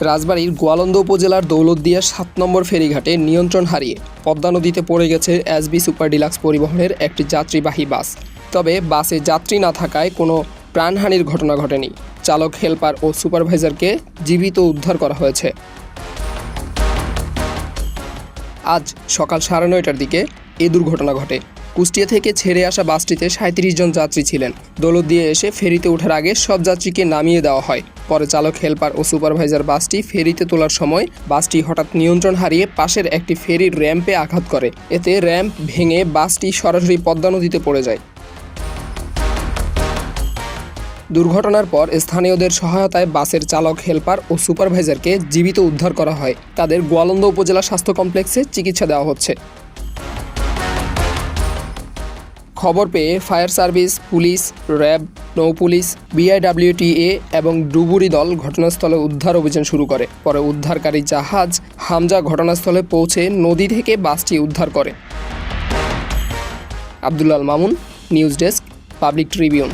রাজবাড়ীর গোয়ালন্দ উপজেলার দৌলতদিয়া ৭ নম্বর ফেরিঘাটে নিয়ন্ত্রণ হারিয়ে পদ্মা নদীতে পড়ে গেছে এসবি সুপার ডিলাক্স পরিবহনের একটি যাত্রীবাহী বাস। তবে বাসে যাত্রী না থাকায় কোনো প্রাণহানির ঘটনা ঘটেনি। চালক, হেলপার ও সুপারভাইজারকে জীবিত উদ্ধার করা হয়েছে। আজ সকাল ৯:৩০টার দিকে এই দুর্ঘটনা ঘটে। কুষ্টিয়া থেকে ছেড়ে আসা বাসটিতে ৩৭ জন যাত্রী ছিলেন। দৌলতদিয়া এসে ফেরিতে ওঠার আগে সব যাত্রীকে নামিয়ে দেওয়া হয়। পরে চালক, হেলপার ও সুপারভাইজার বাসটি ফেরিতে তোলার সময় বাসটি হঠাৎ নিয়ন্ত্রণ হারিয়ে পাশের একটি ফেরির র্যাম্পে আঘাত করে। এতে র্যাম্প ভেঙে বাসটি সরাসরি পদ্মা নদীতে পড়ে যায়। দুর্ঘটনার পর স্থানীয়দের সহায়তায় বাসের চালক, হেলপার ও সুপারভাইজারকে জীবিত উদ্ধার করা হয়। তাদের গোয়ালন্দ উপজেলা স্বাস্থ্য কমপ্লেক্সে চিকিৎসা দেওয়া হচ্ছে। খবর পেয়ে ফায়ার সার্ভিস, পুলিশ, র্যাব, নৌপুলিশ, বিআইডব্লিউটিএ এবং ডুবুরি দল ঘটনাস্থলে উদ্ধার অভিযান শুরু করে। পরে উদ্ধারকারী জাহাজ হামজা ঘটনাস্থলে পৌঁছে নদী থেকে বাসটি উদ্ধার করে। Abdullah Al Mamun, news desk, Public Tribune.